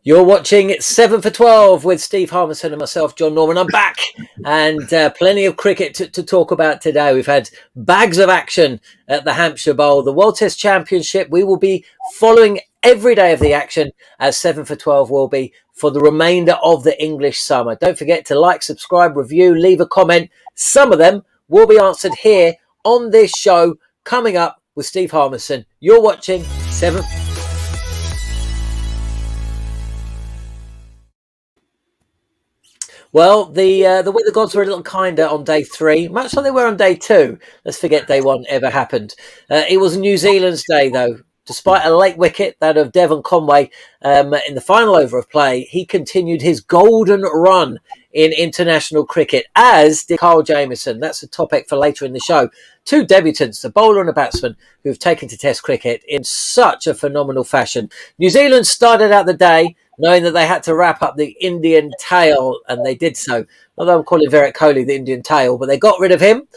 You're watching 7 for 12 with Steve Harmison and myself, John Norman. I'm back and plenty of cricket to talk about today. We've had bags of action at the Hampshire Bowl, the World Test Championship. We will be following every day of the action as 7 for 12 will be for the remainder of the English summer. Don't forget to like, subscribe, review, leave a comment. Some of them will be answered here on this show coming up with Steve Harmison. You're watching 7. Well, the weather gods were a little kinder on day 3, much like they were on day 2. Let's forget day 1 ever happened. It was New Zealand's day, though. Despite a late wicket, that of Devon Conway, in the final over of play, he continued his golden run in international cricket, as did Carl Jameson. That's a topic for later in the show. 2 debutants, a bowler and a batsman, who've taken to Test cricket in such a phenomenal fashion. New Zealand started out the day knowing that they had to wrap up the Indian tail, and they did so. Although I'm calling Virat Kohli the Indian tail, but they got rid of him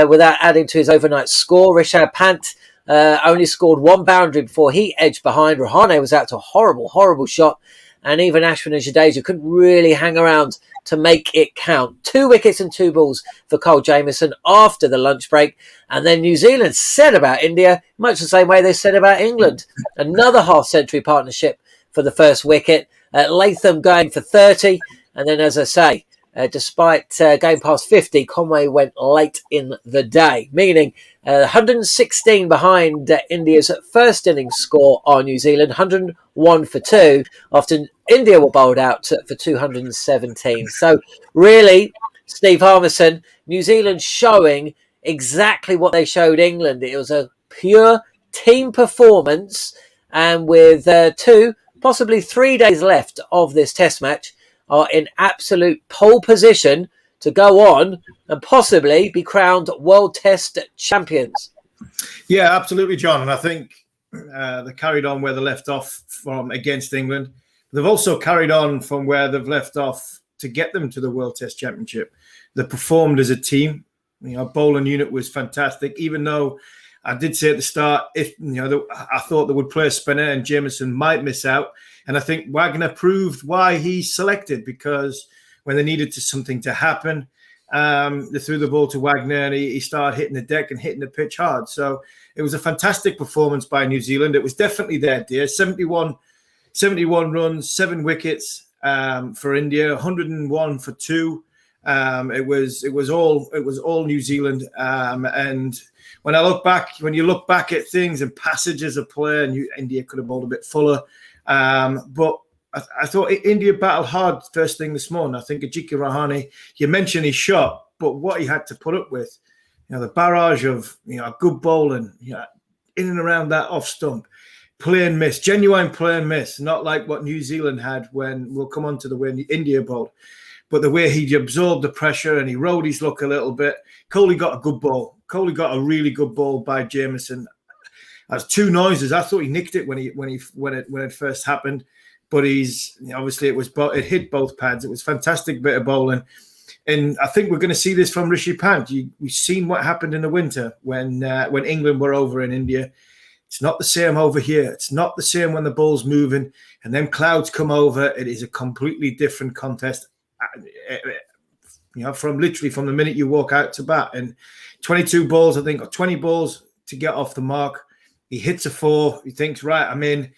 without adding to his overnight score. Rishabh Pant only scored 1 boundary before he edged behind. Rahane was out to a horrible shot, and even Ashwin and Jadeja couldn't really hang around to make it count. 2 wickets and 2 balls for Carl Jamieson after the lunch break, and then New Zealand said about India much the same way they said about England. Another half-century partnership for the first wicket. Latham going for 30, and then, as I say, despite going past 50, Conway went late in the day, meaning 116 behind India's first innings score on New Zealand, 101 for 2 after India were bowled out for 217. So really, Steve Harmison, New Zealand showing exactly what they showed England. It was a pure team performance, and with 2, possibly 3 days left of this test match, are in absolute pole position to go on and possibly be crowned World Test champions. Yeah, absolutely, John. And I think they carried on where they left off from against England. They've also carried on from where they've left off to get them to the World Test Championship. They performed as a team. Bowling unit was fantastic, even though I did say at the start, I thought they would play a spinner and Jameson might miss out. And I think Wagner proved why he's selected, because when they needed something to happen, they threw the ball to Wagner and he started hitting the deck and hitting the pitch hard. So it was a fantastic performance by New Zealand. It was definitely their day. 71 runs, 7 wickets for India, 101 for 2. It was all New Zealand. And when you look back at things and passages of play, and India could have bowled a bit fuller. But I thought India battled hard first thing this morning. I think Ajika Rahane, you mentioned his shot, but what he had to put up with, the barrage of good bowling, in and around that off stump, plain miss, genuine plain miss, not like what New Zealand had when we'll come on to the way India bowled. But the way he absorbed the pressure and he rode his luck a little bit. Kohli got a good ball. Kohli got a really good ball by Jameson. That's 2 noises. I thought he nicked it when it first happened, but obviously it hit both pads. It was a fantastic bit of bowling, and I think we're going to see this from Rishabh Pant. We've seen what happened in the winter when England were over in India. It's not the same over here. It's not the same when the ball's moving and then clouds come over. It is a completely different contest. From the minute you walk out to bat, and 22 balls, I think, or 20 balls to get off the mark. He hits a 4. He thinks, right, I'm in.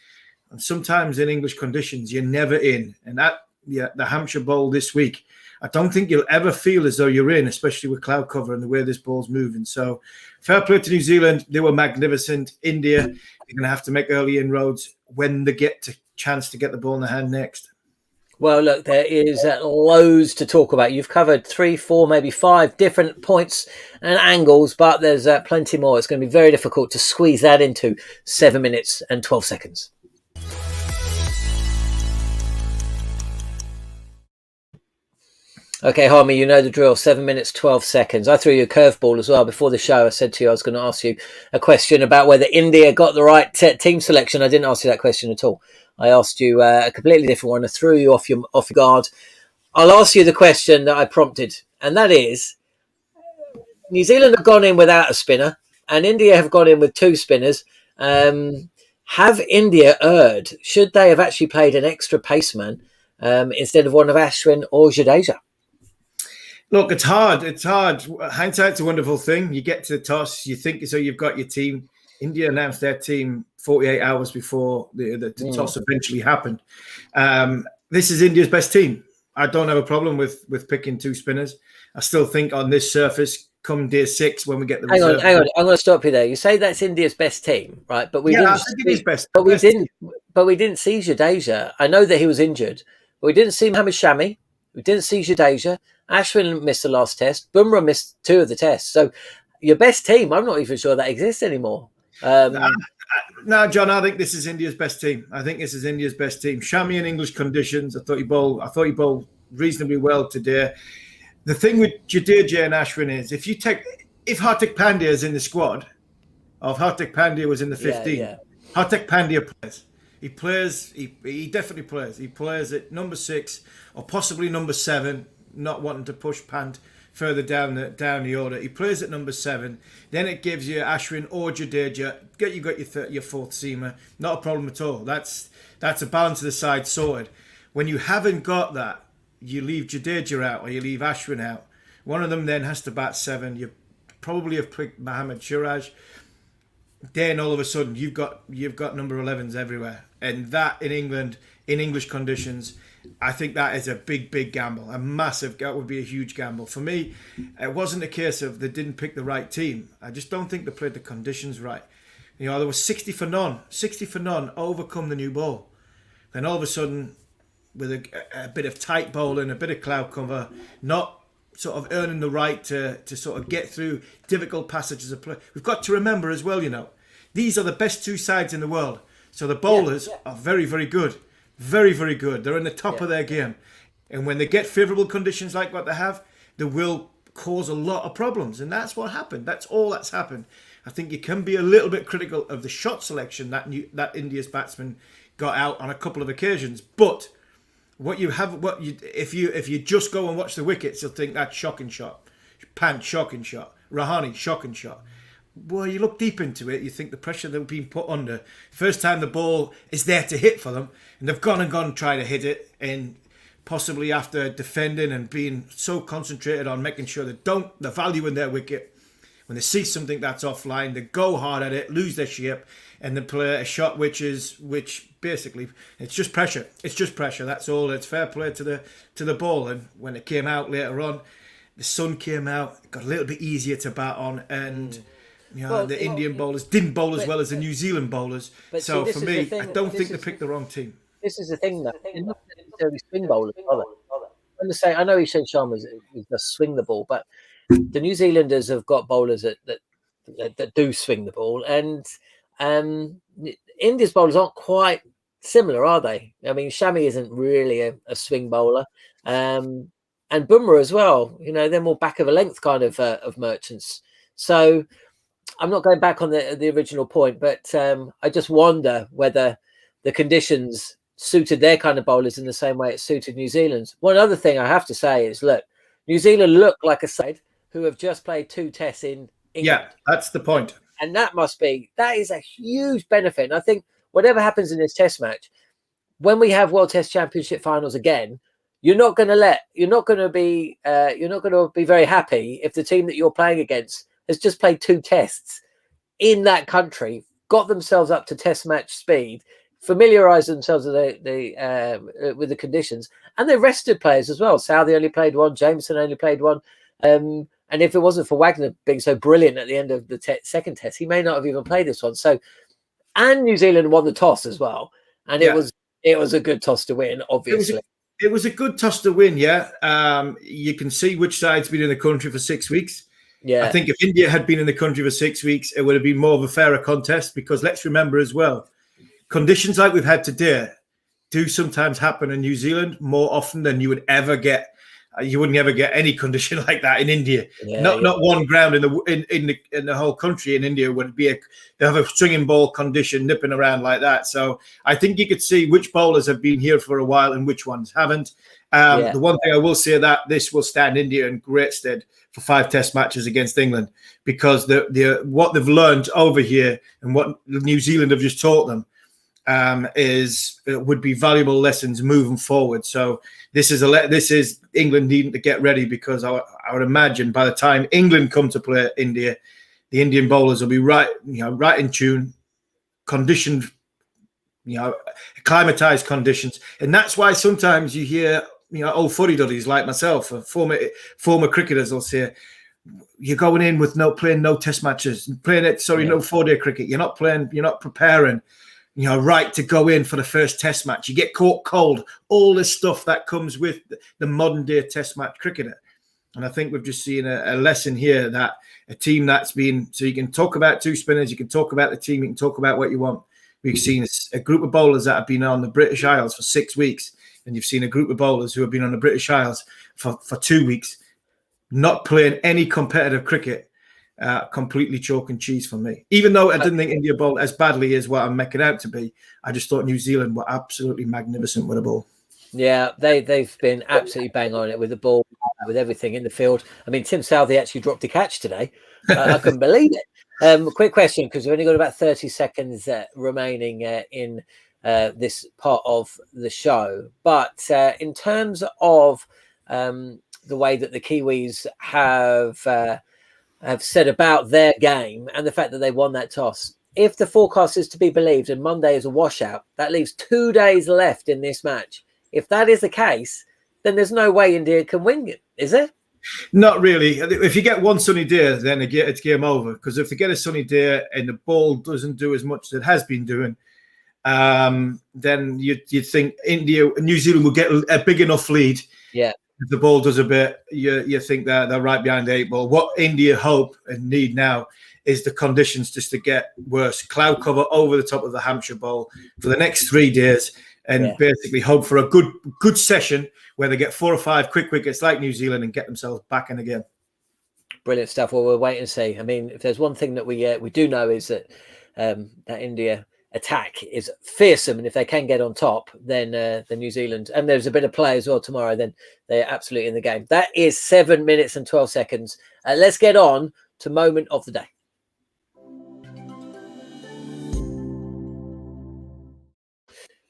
And sometimes in English conditions, you're never in. And the Hampshire Bowl this week, I don't think you'll ever feel as though you're in, especially with cloud cover and the way this ball's moving. So fair play to New Zealand. They were magnificent. India, they're going to have to make early inroads when they get a chance to get the ball in their hand next. Well, look, there is loads to talk about. You've covered 3, 4, maybe 5 different points and angles, but there's plenty more. It's going to be very difficult to squeeze that into 7 minutes and 12 seconds. Okay, Harmy, you know the drill. 7 minutes, 12 seconds. I threw you a curveball as well. Before the show, I said to you I was going to ask you a question about whether India got the right team selection. I didn't ask you that question at all. I asked you a completely different one. I threw you off your guard. I'll ask you the question that I prompted, and that is, New Zealand have gone in without a spinner, and India have gone in with 2 spinners. Have India erred? Should they have actually played an extra paceman instead of one of Ashwin or Jadeja? Look, it's hard. It's hard. Hindsight's a wonderful thing. You get to the toss, you think so. You've got your team. India announced their team 48 hours before the toss eventually happened. This is India's best team. I don't have a problem with picking two spinners. I still think on this surface, come day 6 when we get the reserve. Hang on. I'm going to stop you there. You say that's India's best team, right? But we didn't. I think it is best. But we didn't. But we didn't see Jadeja. I know that he was injured, but we didn't see Mohammad Shami. We didn't see Jadeja. Ashwin missed the last test. Bumrah missed 2 of the tests. So your best team, I'm not even sure that exists anymore. No, John, I think this is India's best team. Shami in English conditions. I thought he bowled reasonably well today. The thing with Jadeja and Ashwin is if Hardik Pandya is in the squad, or if Hardik Pandya was in the 15, Hardik Pandya plays. He definitely plays. He plays at number 6 or possibly number 7, not wanting to push Pant further down the order. He plays at number 7. Then it gives you Ashwin or Jadeja. You got your fourth seamer. Not a problem at all. That's a balance of the side sorted. When you haven't got that, you leave Jadeja out or you leave Ashwin out. One of them then has to bat 7. You probably have picked Mohammad Siraj. Then all of a sudden you've got number 11s everywhere, and that in England in English conditions, I think that is a big gamble, that would be a huge gamble. For me, it wasn't a case of they didn't pick the right team. I just don't think they played the conditions right. There was 60 for none, overcome the new ball. Then all of a sudden, with a bit of tight bowling, a bit of cloud cover, not sort of earning the right to sort of get through difficult passages of play. We've got to remember as well, these are the best 2 sides in the world. So the bowlers are very, very good. Very, very good. They're in the top of their game. And when they get favourable conditions like what they have, they will cause a lot of problems. And that's what happened. That's all that's happened. I think you can be a little bit critical of the shot selection that India's batsman got out on a couple of occasions. But if you just go and watch the wickets, you'll think that's shocking shot. Pant, shocking shot. Rahane, shocking shot. Well, you look deep into it, you think the pressure they've been put under. First time the ball is there to hit for them, and they've gone and tried to hit it, and possibly after defending and being so concentrated on making sure they're valuing their wicket. When they see something that's offline, they go hard at it, lose their shape, and then play a shot which basically it's just pressure. It's just pressure. That's all. It's fair play to the ball. And when it came out later on, the sun came out, it got a little bit easier to bat on, and the Indian bowlers didn't bowl as well as the New Zealand bowlers. So for me, I don't think they picked the wrong team. This is the thing, though. They're not necessarily swing bowlers, are they? I know Ishant Sharma's just swing the ball, but the New Zealanders have got bowlers that do swing the ball, and India's bowlers aren't quite similar, are they? I mean, Shami isn't really a swing bowler, and Bumrah as well. They're more back of a length kind of merchants. So I'm not going back on the original point, but I just wonder whether the conditions suited their kind of bowlers in the same way it suited New Zealand's. One other thing I have to say is, look, New Zealand look like a side who have just played 2 tests in England. Yeah, that's the point. And that is a huge benefit. And I think whatever happens in this test match, when we have World Test Championship finals again, you're not going to be very happy if the team that you're playing against has just played 2 tests in that country, got themselves up to test match speed, familiarised themselves with the conditions, and they rested players as well. Southey only played 1, Jameson only played 1. And if it wasn't for Wagner being so brilliant at the end of the second test, he may not have even played this one. So, and New Zealand won the toss as well, and it was a good toss to win. Obviously, it was a good toss to win. Yeah, you can see which side's been in the country for 6 weeks. Yeah, I think if India had been in the country for 6 weeks, it would have been more of a fairer contest, because let's remember as well, conditions like we've had today do sometimes happen in New Zealand more often than you would ever get. You wouldn't ever get any condition like that in India. Not one ground in the whole country in India would be they have a swinging ball condition nipping around like that. So I think you could see which bowlers have been here for a while and which ones haven't. The one thing I will say that this will stand India in great stead for 5 test matches against England, because what they've learned over here and what New Zealand have just taught them, would be valuable lessons moving forward. So this is England needing to get ready, because I would imagine by the time England come to play India, the Indian bowlers will be right in tune, conditioned, acclimatized conditions. And that's why sometimes you hear, old footy duddies like myself, former cricketers will say, you're going in with playing no test matches, no 4-day cricket. You're not playing, you're not preparing, right to go in for the first test match. You get caught cold, all this stuff that comes with the modern day test match cricketer. And I think we've just seen a lesson here, that a team that's been, so you can talk about two spinners, you can talk about the team, you can talk about what you want. We've seen a group of bowlers that have been on the British Isles for 6 weeks, and you've seen a group of bowlers who have been on the British Isles for 2 weeks, not playing any competitive cricket. Completely chalk and cheese for me. Even though I didn't think India bowled as badly as what I'm making out to be, I just thought New Zealand were absolutely magnificent with the ball. Yeah, they've been absolutely bang on it with the ball, with everything in the field. I mean, Tim Southey actually dropped a catch today. I couldn't believe it. Quick question, because we've only got about 30 seconds remaining in this part of the show. But in terms of the way that the Kiwis have said about their game and the fact that they won that toss, if the forecast is to be believed and Monday is a washout, that leaves 2 days left in this match. If that is the case, then there's no way India can win it, is there? Not really. If you get one sunny day, then it's game over. Because if they get a sunny day and the ball doesn't do as much as it has been doing, then you'd think New Zealand will get a big enough lead. Yeah. If the ball does a bit, you think that they're right behind the 8 ball. What India hope and need now is the conditions just to get worse. Cloud cover over the top of the Hampshire Bowl for the next 3 days, and basically hope for a good session where they get 4 or 5 quick wickets like New Zealand and get themselves back in again. Brilliant stuff. Well, we'll wait and see. I mean, if there's one thing that we do know is that that India attack is fearsome, and if they can get on top, then the New Zealand, and there's a bit of play as well tomorrow, then they're absolutely in the game. That is 7 minutes and 12 seconds. Let's get on to moment of the day.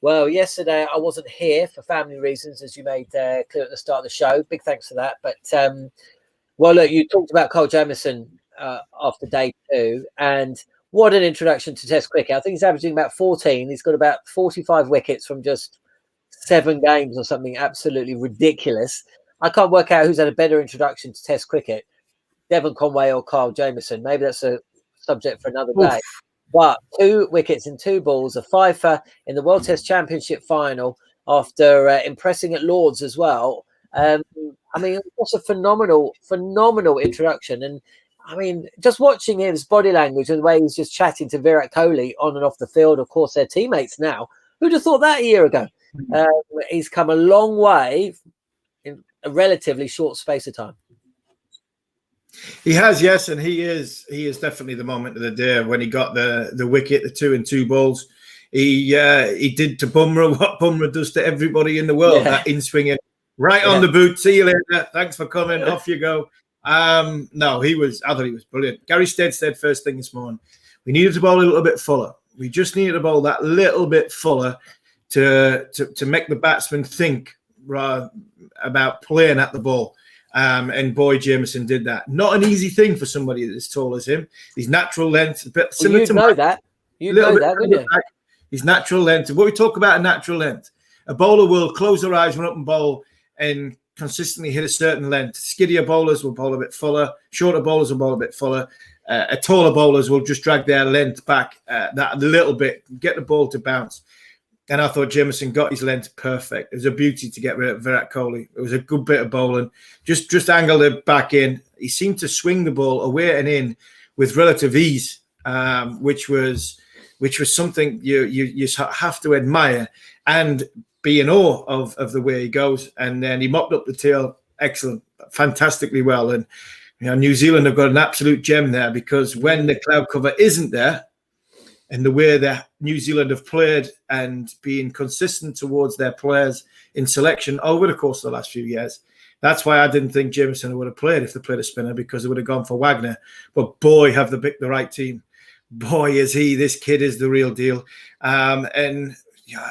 Well, yesterday I wasn't here for family reasons, as you made clear at the start of the show. Big thanks for that. But well, look, you talked about Kyle Jameson after day 2, and what an introduction to Test cricket. I think he's averaging about 14. He's got about 45 wickets from just 7 games or something absolutely ridiculous. I can't work out who's had a better introduction to Test cricket, Devon Conway or Kyle Jamieson. Maybe that's a subject for another day. But 2 wickets in 2 balls, a fifer in the World Test Championship final after impressing at Lord's as well. I mean, what's a phenomenal introduction. And I mean, just watching his body language and the way he's just chatting to Virat Kohli on and off the field, of course, they're teammates now. Who'd have thought that a year ago? He's come a long way in a relatively short space of time. He has, yes, and he is definitely the moment of the day when he got the wicket, the 2 in 2 balls. He did to Bumrah what Bumrah does to everybody in the world, that in-swinging, right on the boot. See you later. Thanks for coming. Off you go. I thought he was brilliant. Gary Stead said first thing this morning, we needed to bowl a little bit fuller. We just needed to bowl that little bit fuller to make the batsman think about playing at the ball. And boy, Jameson did that. Not an easy thing for somebody as tall as him. His natural length, a bit similar to know that. You know that, wouldn't you? His natural length. What we talk about a natural length. A bowler will close their eyes, run up and bowl, and consistently hit a certain length. Skiddier bowlers will bowl a bit fuller. Shorter bowlers will bowl a bit fuller. Taller bowlers will just drag their length back that a little bit, get the ball to bounce. And I thought Jameson got his length perfect. It was a beauty to get rid of Virat Kohli. It was a good bit of bowling. Just angled it back in. He seemed to swing the ball away and in with relative ease, which was something you have to admire and be in awe of the way he goes. And then he mopped up the tail. Excellent. Fantastically well. And New Zealand have got an absolute gem there, because when the cloud cover isn't there, and the way that New Zealand have played and been consistent towards their players in selection over the course of the last few years, that's why I didn't think Jameson would have played if they played a spinner, because they would have gone for Wagner. But boy, have they picked the right team. boy, this kid is the real deal. And yeah,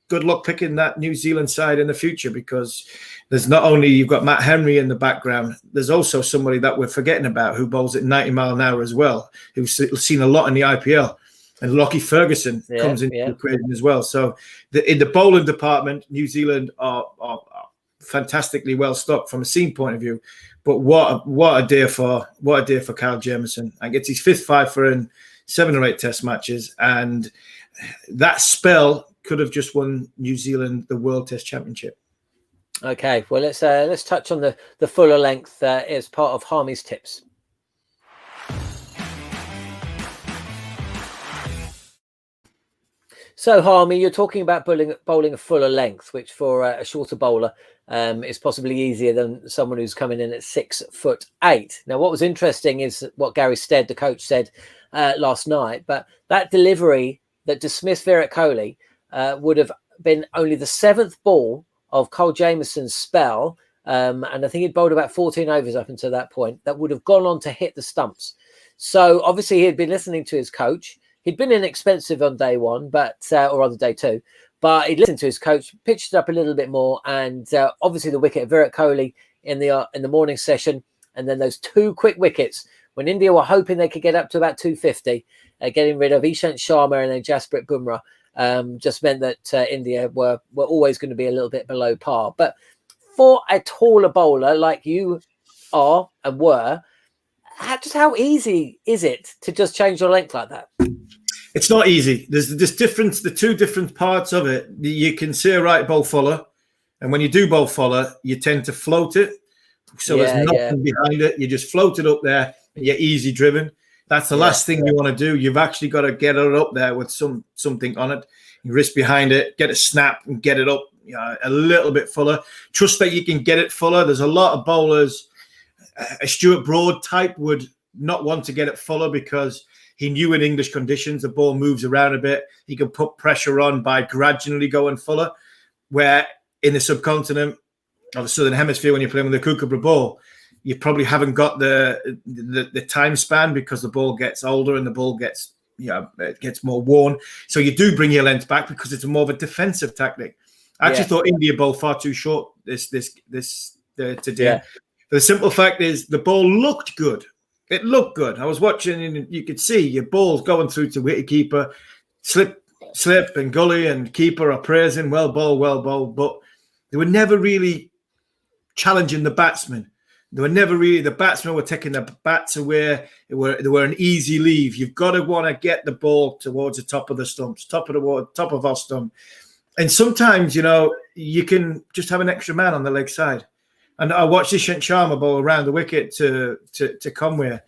good luck picking that New Zealand side in the future, because there's not only you've got Matt Henry in the background, there's also somebody that we're forgetting about who bowls at 90 mile an hour as well, who's seen a lot in the IPL. And Lockie Ferguson comes into the equation as well. So in the bowling department, New Zealand are fantastically well stocked from a seam point of view. But what a day for Kyle Jameson. And gets his 5th fifer in 7 or 8 Test matches, and that spell could have just won New Zealand the World Test Championship. Okay, well let's touch on the fuller length as part of Harmy's tips. So, Harmy, you're talking about bowling a fuller length, which for a shorter bowler is possibly easier than someone who's coming in at 6'8". Now, what was interesting is what Gary Stead, the coach, said last night. But that delivery that dismissed Virat Kohli would have been only the 7th ball of Cole Jameson's spell. And I think he'd bowled about 14 overs up until that point. That would have gone on to hit the stumps. So, obviously, he had been listening to his coach. He'd been inexpensive on day 1, but or rather day 2, but he'd listened to his coach, pitched it up a little bit more, and obviously the wicket of Virat Kohli in the morning session, and then those 2 quick wickets when India were hoping they could get up to about 250, getting rid of Ishant Sharma and then Jasprit Bumrah, just meant that India were always going to be a little bit below par. But for a taller bowler like you are and were, how easy is it to just change your length like that? It's not easy. There's this difference, the 2 different parts of it. You can say a right bowl follow, and when you do bowl follow, you tend to float it. So there's nothing behind it. You just float it up there, and you're easy driven. That's the last thing you want to do. You've actually got to get it up there with something on it. You wrist behind it, get a snap, and get it up a little bit fuller. Trust that you can get it fuller. There's a lot of bowlers. A Stuart Broad type would not want to get it fuller because he knew in English conditions the ball moves around a bit. He can put pressure on by gradually going fuller. Where in the subcontinent or the southern hemisphere, when you're playing with a Kookaburra ball, you probably haven't got the time span because the ball gets older and the ball gets it gets more worn. So you do bring your length back because it's more of a defensive tactic. I actually thought India bowled far too short this today. Yeah. The simple fact is the ball looked good. It looked good. I was watching and you could see your balls going through to wicketkeeper, slip, and gully and keeper are praising, well bowled. But they were never really challenging the batsmen. They were never really, the batsmen were taking the bats away. They were an easy leave. You've got to want to get the ball towards the top of the stumps, top of our stump. And sometimes, you can just have an extra man on the leg side. And I watched Ishant Sharma bowl around the wicket to Conway.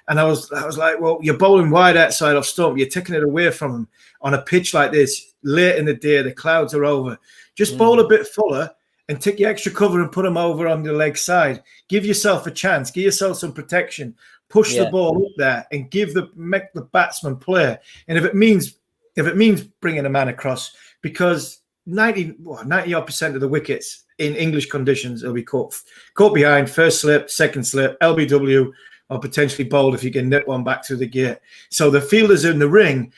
And I was like, well, you're bowling wide outside off stump. You're taking it away from him on a pitch like this, late in the day, the clouds are over. Just bowl a bit fuller and take your extra cover and put him over on the leg side. Give yourself a chance. Give yourself some protection. Push the ball up there and make the batsman play. And if it means bringing a man across, because 90% of the wickets in English conditions will be caught behind, first slip, second slip, LBW, or potentially bowled if you can nip one back through the gate. So the fielders in the ring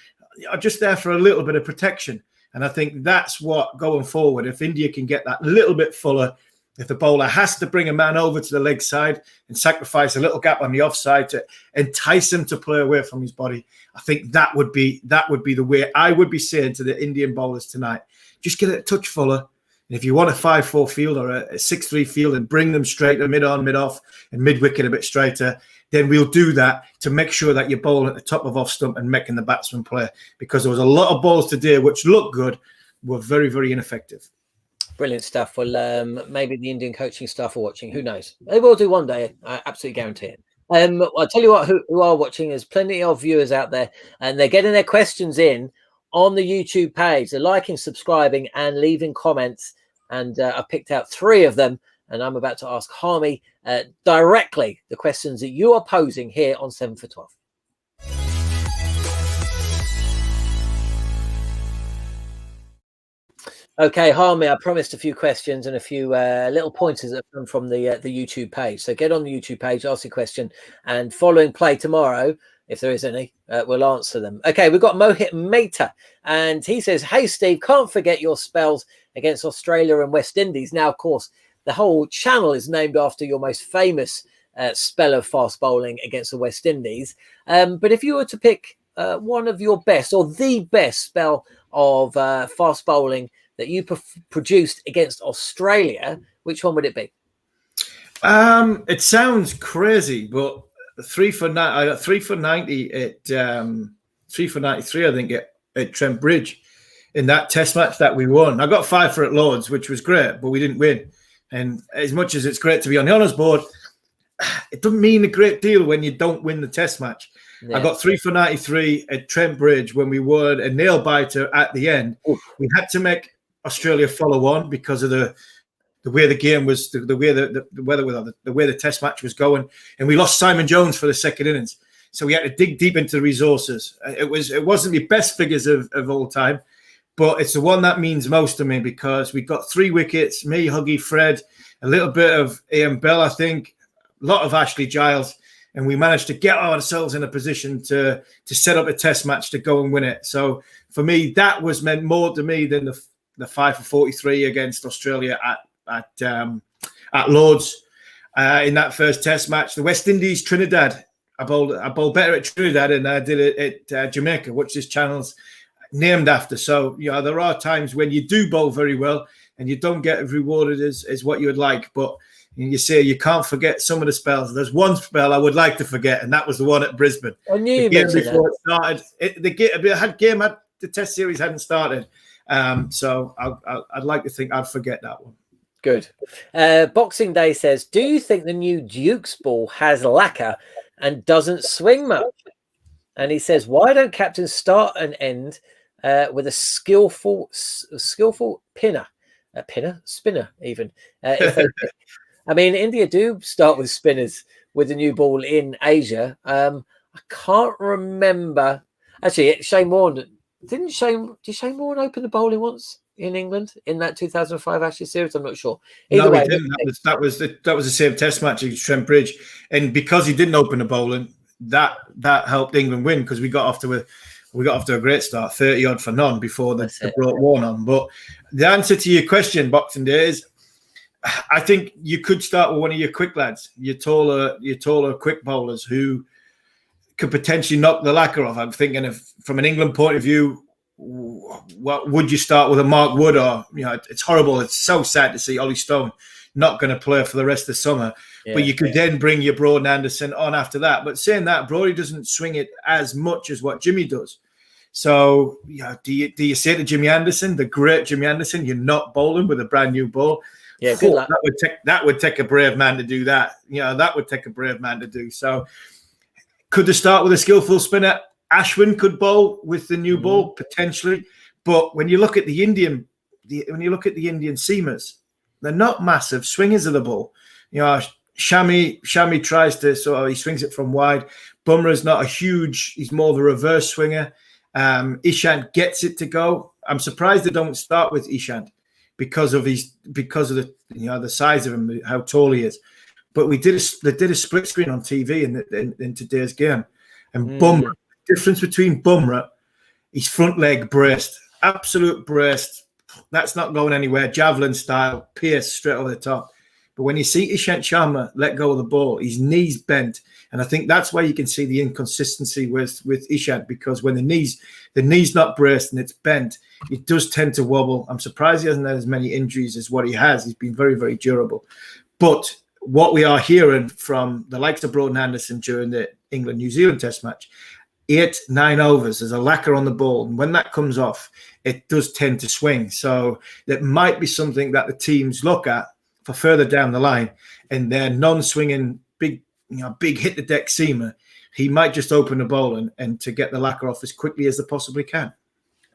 are just there for a little bit of protection. And I think that's what, going forward, if India can get that little bit fuller, if the bowler has to bring a man over to the leg side and sacrifice a little gap on the offside to entice him to play away from his body, I think that would be the way I would be saying to the Indian bowlers tonight. Just get it a touch fuller. And if you want a 5-4 field or a 6-3 field and bring them straighter, mid-on, mid-off, and mid-wicket a bit straighter, then we'll do that to make sure that you're bowling at the top of off stump and making the batsman play. Because there was a lot of balls today which looked good, were very, very ineffective. Brilliant stuff. Well, maybe the Indian coaching staff are watching. Who knows? They will do one day. I absolutely guarantee it. I'll tell you what, who are watching, there's plenty of viewers out there, and they're getting their questions in on the YouTube page. They're liking, subscribing, and leaving comments. And I picked out 3 of them, and I'm about to ask Harmy directly the questions that you are posing here on 7 for 12. Okay, Harmy, I promised a few questions and a few little pointers that come from the YouTube page. So get on the YouTube page, ask your question, and following play tomorrow, if there is any. We'll answer them. Okay, we've got Mohit Mehta, and he says, "Hey Steve, can't forget your spells against Australia and West Indies." Now, of course, the whole channel is named after your most famous spell of fast bowling against the West Indies. But if you were to pick one of your best or the best spell of fast bowling that you produced against Australia, which one would it be? It sounds crazy, but 3 for 9. I got 3 for 90 at 3 for 93. I think at Trent Bridge in that Test match that we won. I got 5 for at Lords, which was great, but we didn't win. And as much as it's great to be on the honours board, it doesn't mean a great deal when you don't win the Test match. Yeah. I got 3 for 93 at Trent Bridge when we won a nail biter at the end. Oof. We had to make Australia follow on because of the way the game was, the way the Test match was going, and we lost Simon Jones for the second innings. So we had to dig deep into the resources. It wasn't the best figures of all time, but it's the one that means most to me because we got 3 wickets, me, Huggy, Fred, a little bit of Ian Bell, I think, a lot of Ashley Giles, and we managed to get ourselves in a position to set up a Test match to go and win it. So for me, that was meant more to me than the 5 for 43 against Australia at Lords in that first Test match. The West Indies, Trinidad, I bowled better at Trinidad than I did it at Jamaica, which this channel's named after. So, there are times when you do bowl very well and you don't get rewarded as what you would like. But you say you can't forget some of the spells. There's one spell I would like to forget, and that was the one at Brisbane. I knew before it started. The Test series hadn't started. So I'd like to think I'd forget that one. Good. Boxing Day says, do you think the new Duke's ball has lacquer and doesn't swing much? And he says, why don't captains start and end with a skillful spinner even? I mean, India do start with spinners with the new ball in Asia. I can't remember. Actually, Shane Warne, did Shane Warne open the bowling once in England in that 2005 Ashes series? I'm not sure. Either way, he didn't. That was the same Test match against Trent Bridge, and because he didn't open the bowling, that helped England win because we got off to a great start, 30 odd for none before they brought Warne on. But the answer to your question, Boxing Day, is I think you could start with one of your quick lads, your taller quick bowlers who could potentially knock the lacquer off. I'm thinking of from an England point of view. What would you start with a Mark Wood or it's horrible. It's so sad to see Ollie Stone not going to play for the rest of the summer. Yeah, but you could then bring your Broad and Anderson on after that. But saying that, Brody doesn't swing it as much as what Jimmy does. So do you say to Jimmy Anderson, the great Jimmy Anderson, you're not bowling with a brand new ball? Yeah, good luck. That would take a brave man to do that. That would take a brave man to do. So could they start with a skillful spinner? Ashwin could bowl with the new ball potentially, but when you look at the Indian seamers, they're not massive swingers of the ball. Shami tries to, he swings it from wide. Bumrah's not he's more of a reverse swinger. Ishant gets it to go. I'm surprised they don't start with Ishant because of the size of him, how tall he is. But they did a split screen on TV in today's game, and Bumrah. Difference between Bumrah, his front leg braced, absolute braced. That's not going anywhere. Javelin style, pierce straight over the top. But when you see Ishant Sharma let go of the ball, his knees bent, and I think that's why you can see the inconsistency with Ishant, because when the knee's not braced and it's bent, it does tend to wobble. I'm surprised he hasn't had as many injuries as what he has. He's been very, very durable. But what we are hearing from the likes of Broad and Anderson during the England-New Zealand Test match, 8-9 overs, there's a lacquer on the ball, and when that comes off, it does tend to swing. So that might be something that the teams look at for further down the line, and their non-swinging big hit the deck seamer, he might just open the bowl and to get the lacquer off as quickly as they possibly can.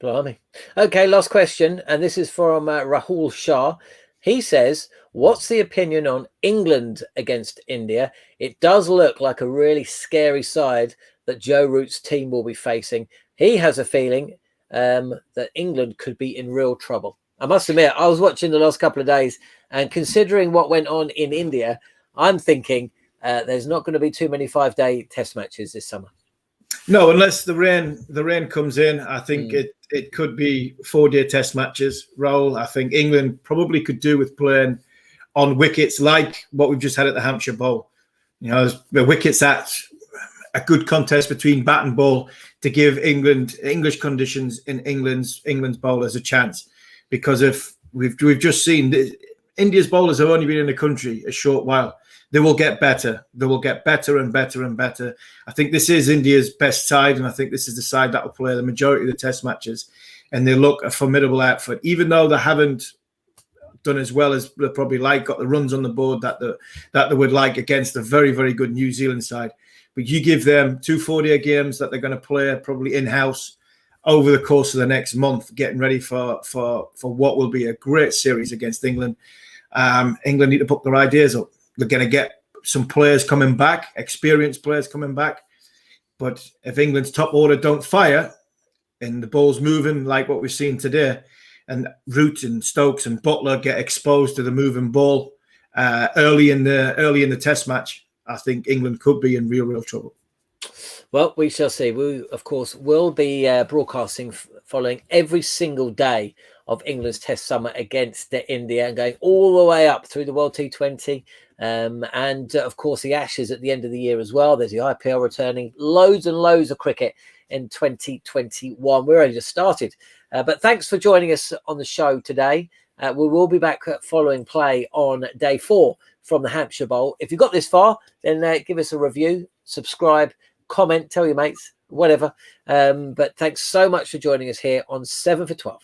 Blimey. Okay, last question, and this is from Rahul Shah. He says, what's the opinion on England against India? It does look like a really scary side that Joe Root's team will be facing. He has a feeling that England could be in real trouble. I must admit, I was watching the last couple of days, and considering what went on in India, I'm thinking there's not going to be too many 5-day Test matches this summer. No, unless the rain comes in, I think it could be 4-day test matches. Raoul, I think England probably could do with playing on wickets like what we've just had at the Hampshire Bowl. You know, the wickets at a good contest between bat and ball to give English conditions in England's bowlers a chance. Because if we've just seen India's bowlers have only been in the country a short while. They will get better. They will get better and better and better. I think this is India's best side, and I think this is the side that will play the majority of the test matches. And they look a formidable outfit, even though they haven't done as well as they probably like, got the runs on the board that they would like against a very, very good New Zealand side. But you give them 2 4-day games that they're going to play probably in-house over the course of the next month, getting ready for what will be a great series against England. England need to put their ideas up. They're going to get some players coming back, experienced players coming back. But if England's top order don't fire and the ball's moving like what we've seen today, and Root and Stokes and Butler get exposed to the moving ball early in the test match, I think England could be in real trouble. Well, we shall see. We, of course, will be broadcasting following every single day of England's Test summer against India and going all the way up through the World T20 and, of course, the Ashes at the end of the year as well. There's the IPL returning. Loads and loads of cricket in 2021. We're only just started. But thanks for joining us on the show today. We will be back following play on day 4 from the Hampshire Bowl. If you got this far, then give us a review, subscribe, comment, tell your mates, whatever. But thanks so much for joining us here on 7 for 12.